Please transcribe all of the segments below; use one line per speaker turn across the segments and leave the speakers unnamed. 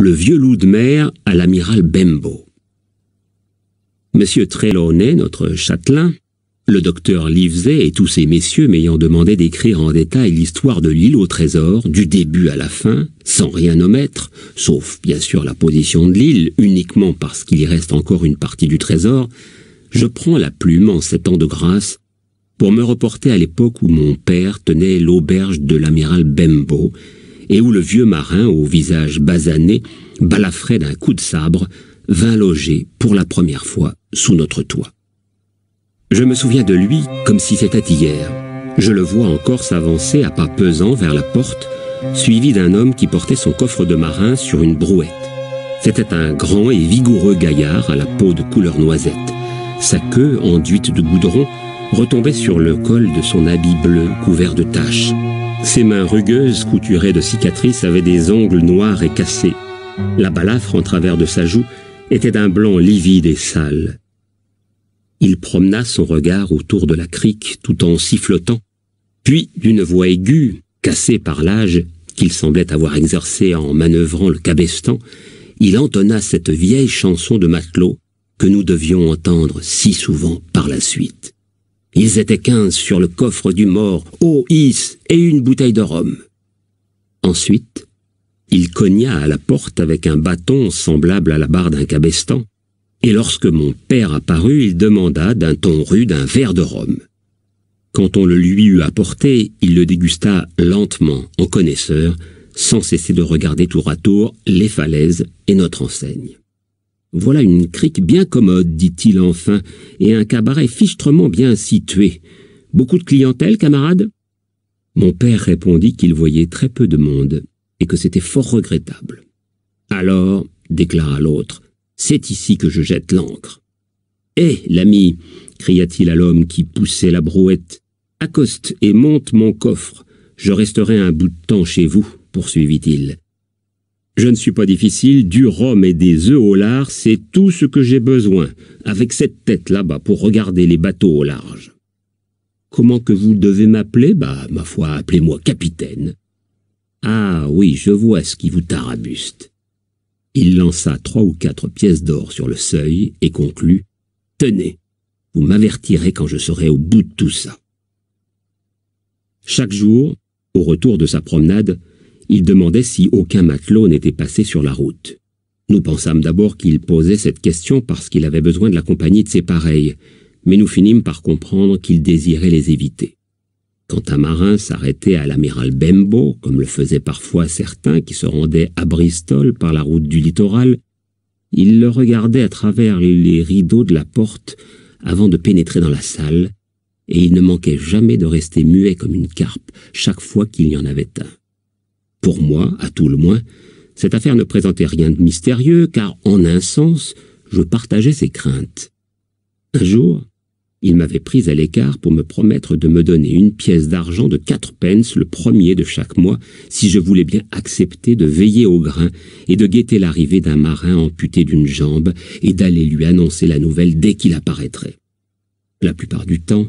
Le vieux loup de mer à l'amiral Benbow. Monsieur Trelawney, notre châtelain, le docteur Livesey et tous ces messieurs m'ayant demandé d'écrire en détail l'histoire de l'île au trésor, du début à la fin, sans rien omettre, sauf bien sûr la position de l'île, uniquement parce qu'il y reste encore une partie du trésor, je prends la plume en ces temps de grâce pour me reporter à l'époque où mon père tenait l'auberge de l'amiral Benbow et où le vieux marin au visage basané, balafré d'un coup de sabre, vint loger pour la première fois sous notre toit. Je me souviens de lui comme si c'était hier. Je le vois encore s'avancer à pas pesants vers la porte, suivi d'un homme qui portait son coffre de marin sur une brouette. C'était un grand et vigoureux gaillard à la peau de couleur noisette. Sa queue, enduite de goudron, retombait sur le col de son habit bleu couvert de taches. Ses mains rugueuses, couturées de cicatrices, avaient des ongles noirs et cassés. La balafre en travers de sa joue était d'un blanc livide et sale. Il promena son regard autour de la crique tout en sifflotant, puis d'une voix aiguë, cassée par l'âge qu'il semblait avoir exercé en manœuvrant le cabestan, il entonna cette vieille chanson de matelot que nous devions entendre si souvent par la suite. Ils étaient 15 sur le coffre du mort, eau, hisse et une bouteille de rhum. Ensuite, il cogna à la porte avec un bâton semblable à la barre d'un cabestan, et lorsque mon père apparut, il demanda d'un ton rude un verre de rhum. Quand on le lui eut apporté, il le dégusta lentement, en connaisseur, sans cesser de regarder tour à tour les falaises et notre enseigne. « Voilà une crique bien commode, dit-il enfin, et un cabaret fichtrement bien situé. Beaucoup de clientèle, camarade ?» Mon père répondit qu'il voyait très peu de monde, et que c'était fort regrettable. « Alors, déclara l'autre, c'est ici que je jette l'ancre. »« Eh, l'ami !» cria-t-il à l'homme qui poussait la brouette. « Accoste et monte mon coffre. Je resterai un bout de temps chez vous, poursuivit-il. Je ne suis pas difficile, du rhum et des œufs au lard, c'est tout ce que j'ai besoin, avec cette tête là-bas pour regarder les bateaux au large. Comment que vous devez m'appeler? Ma foi, appelez-moi capitaine. Ah oui, je vois ce qui vous tarabuste. Il lança 3 ou 4 pièces d'or sur le seuil et conclut: Tenez, vous m'avertirez quand je serai au bout de tout ça. Chaque jour, au retour de sa promenade, il demandait si aucun matelot n'était passé sur la route. Nous pensâmes d'abord qu'il posait cette question parce qu'il avait besoin de la compagnie de ses pareils, mais nous finîmes par comprendre qu'il désirait les éviter. Quand un marin s'arrêtait à l'amiral Benbow, comme le faisaient parfois certains qui se rendaient à Bristol par la route du littoral, il le regardait à travers les rideaux de la porte avant de pénétrer dans la salle, et il ne manquait jamais de rester muet comme une carpe chaque fois qu'il y en avait un. Pour moi, à tout le moins, cette affaire ne présentait rien de mystérieux, car en un sens, je partageais ses craintes. Un jour, il m'avait pris à l'écart pour me promettre de me donner une pièce d'argent de 4 pence le premier de chaque mois si je voulais bien accepter de veiller au grain et de guetter l'arrivée d'un marin amputé d'une jambe et d'aller lui annoncer la nouvelle dès qu'il apparaîtrait. La plupart du temps,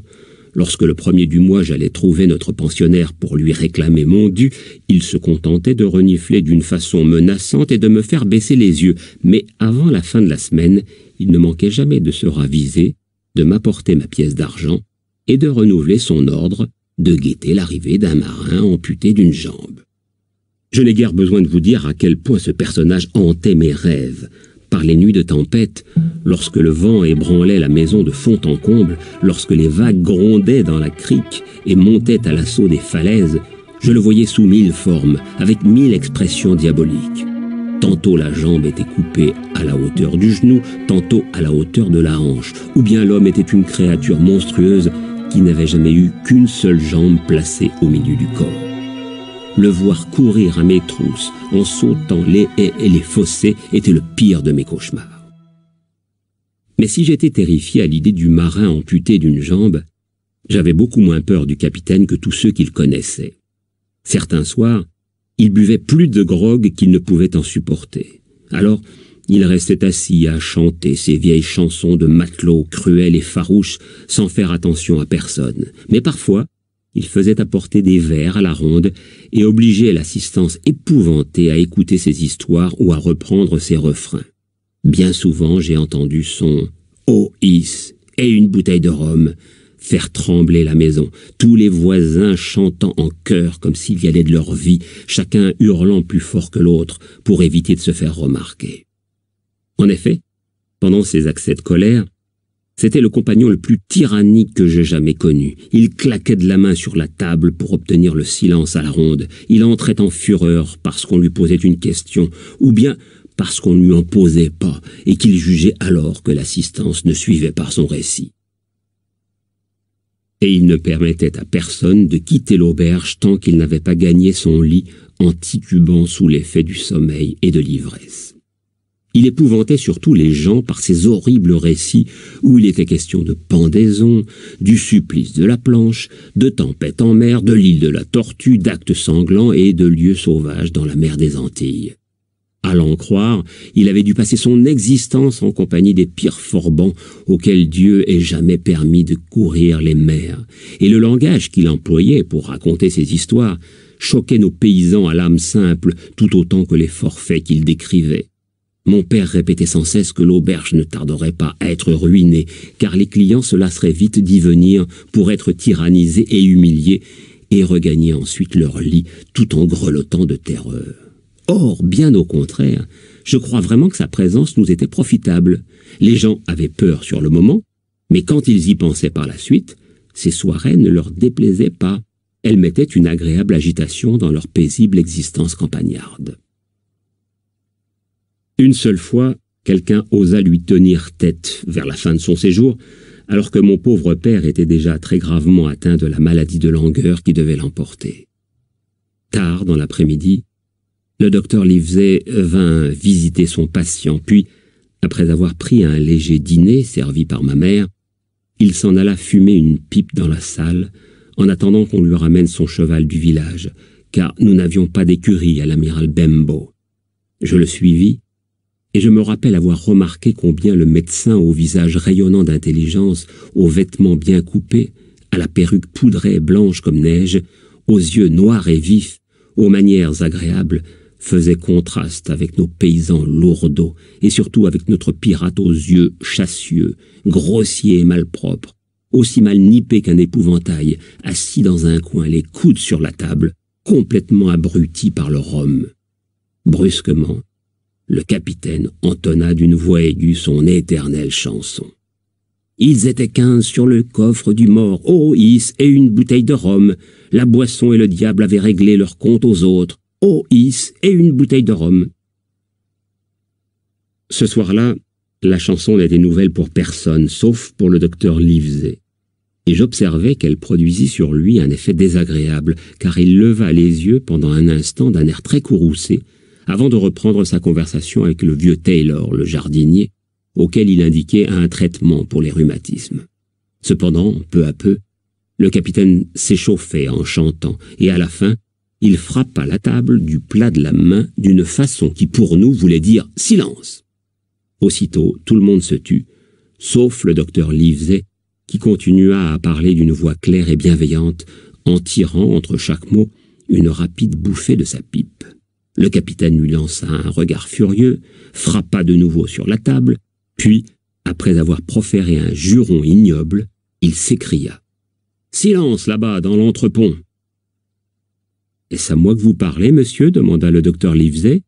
lorsque le premier du mois j'allais trouver notre pensionnaire pour lui réclamer mon dû, il se contentait de renifler d'une façon menaçante et de me faire baisser les yeux, mais avant la fin de la semaine, il ne manquait jamais de se raviser, de m'apporter ma pièce d'argent et de renouveler son ordre de guetter l'arrivée d'un marin amputé d'une jambe. Je n'ai guère besoin de vous dire à quel point ce personnage hantait mes rêves. Par les nuits de tempête, lorsque le vent ébranlait la maison de fond en comble, lorsque les vagues grondaient dans la crique et montaient à l'assaut des falaises, je le voyais sous 1000 formes, avec 1000 expressions diaboliques. Tantôt la jambe était coupée à la hauteur du genou, tantôt à la hauteur de la hanche, ou bien l'homme était une créature monstrueuse qui n'avait jamais eu qu'une seule jambe placée au milieu du corps. Le voir courir à mes trousses en sautant les haies et les fossés était le pire de mes cauchemars. Mais si j'étais terrifié à l'idée du marin amputé d'une jambe, j'avais beaucoup moins peur du capitaine que tous ceux qu'il connaissait. Certains soirs, il buvait plus de grog qu'il ne pouvait en supporter. Alors, il restait assis à chanter ses vieilles chansons de matelot cruels et farouches sans faire attention à personne. Mais parfois, Il faisait apporter des vers à la ronde et obligeait l'assistance épouvantée à écouter ses histoires ou à reprendre ses refrains. Bien souvent, j'ai entendu son « Oh, Is !» et une bouteille de rhum faire trembler la maison, tous les voisins chantant en chœur comme s'il y allait de leur vie, chacun hurlant plus fort que l'autre pour éviter de se faire remarquer. En effet, pendant ces accès de colère, c'était le compagnon le plus tyrannique que j'ai jamais connu. Il claquait de la main sur la table pour obtenir le silence à la ronde. Il entrait en fureur parce qu'on lui posait une question, ou bien parce qu'on ne lui en posait pas, et qu'il jugeait alors que l'assistance ne suivait pas son récit. Et il ne permettait à personne de quitter l'auberge tant qu'il n'avait pas gagné son lit en titubant sous l'effet du sommeil et de l'ivresse. Il épouvantait surtout les gens par ses horribles récits où il était question de pendaison, du supplice de la planche, de tempête en mer, de l'île de la Tortue, d'actes sanglants et de lieux sauvages dans la mer des Antilles. À l'en croire, il avait dû passer son existence en compagnie des pires forbans auxquels Dieu ait jamais permis de courir les mers, et le langage qu'il employait pour raconter ses histoires choquait nos paysans à l'âme simple tout autant que les forfaits qu'il décrivait. Mon père répétait sans cesse que l'auberge ne tarderait pas à être ruinée, car les clients se lasseraient vite d'y venir pour être tyrannisés et humiliés, et regagner ensuite leur lit tout en grelottant de terreur. Or, bien au contraire, je crois vraiment que sa présence nous était profitable. Les gens avaient peur sur le moment, mais quand ils y pensaient par la suite, ces soirées ne leur déplaisaient pas. Elles mettaient une agréable agitation dans leur paisible existence campagnarde. Une seule fois, quelqu'un osa lui tenir tête vers la fin de son séjour, alors que mon pauvre père était déjà très gravement atteint de la maladie de langueur qui devait l'emporter. Tard dans l'après-midi, le docteur Livesey vint visiter son patient, puis, après avoir pris un léger dîner servi par ma mère, il s'en alla fumer une pipe dans la salle, en attendant qu'on lui ramène son cheval du village, car nous n'avions pas d'écurie à l'amiral Bembo. Je le suivis, et je me rappelle avoir remarqué combien le médecin au visage rayonnant d'intelligence, aux vêtements bien coupés, à la perruque poudrée blanche comme neige, aux yeux noirs et vifs, aux manières agréables, faisait contraste avec nos paysans lourdeaux, et surtout avec notre pirate aux yeux chassieux, grossiers et malpropres, aussi mal nippé qu'un épouvantail, assis dans un coin, les coudes sur la table, complètement abruti par le rhum. Brusquement, le capitaine entonna d'une voix aiguë son éternelle chanson. Ils étaient 15 sur le coffre du mort, oh Is, et une bouteille de rhum. La boisson et le diable avaient réglé leur compte aux autres. Oh Is, et une bouteille de rhum. Ce soir-là, la chanson n'était nouvelle pour personne, sauf pour le docteur Livesey. Et j'observai qu'elle produisit sur lui un effet désagréable, car il leva les yeux pendant un instant d'un air très courroucé, avant de reprendre sa conversation avec le vieux Taylor, le jardinier, auquel il indiquait un traitement pour les rhumatismes. Cependant, peu à peu, le capitaine s'échauffait en chantant, et à la fin, il frappa la table du plat de la main d'une façon qui pour nous voulait dire « silence ». Aussitôt, tout le monde se tut, sauf le docteur Livesey, qui continua à parler d'une voix claire et bienveillante, en tirant entre chaque mot une rapide bouffée de sa pipe. Le capitaine lui lança un regard furieux, frappa de nouveau sur la table, puis, après avoir proféré un juron ignoble, il s'écria « Silence là-bas, dans l'entrepont !»« Est-ce à moi que vous parlez, monsieur ?» demanda le docteur Livesey.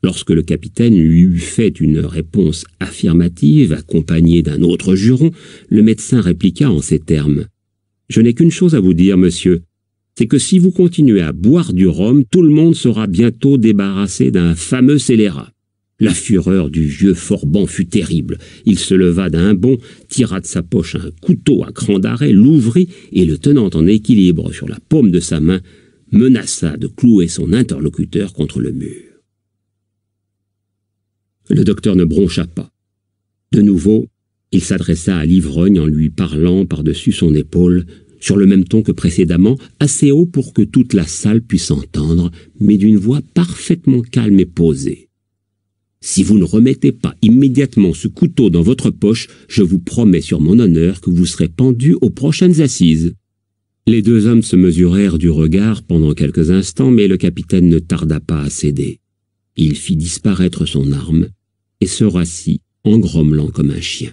Lorsque le capitaine lui eut fait une réponse affirmative, accompagnée d'un autre juron, le médecin répliqua en ces termes. « Je n'ai qu'une chose à vous dire, monsieur. C'est que si vous continuez à boire du rhum, tout le monde sera bientôt débarrassé d'un fameux scélérat. » La fureur du vieux Forban fut terrible. Il se leva d'un bond, tira de sa poche un couteau à cran d'arrêt, l'ouvrit et, le tenant en équilibre sur la paume de sa main, menaça de clouer son interlocuteur contre le mur. Le docteur ne broncha pas. De nouveau, il s'adressa à l'ivrogne en lui parlant par-dessus son épaule, sur le même ton que précédemment, assez haut pour que toute la salle puisse entendre, mais d'une voix parfaitement calme et posée. « Si vous ne remettez pas immédiatement ce couteau dans votre poche, je vous promets sur mon honneur que vous serez pendu aux prochaines assises. » Les deux hommes se mesurèrent du regard pendant quelques instants, mais le capitaine ne tarda pas à céder. Il fit disparaître son arme et se rassit en grommelant comme un chien.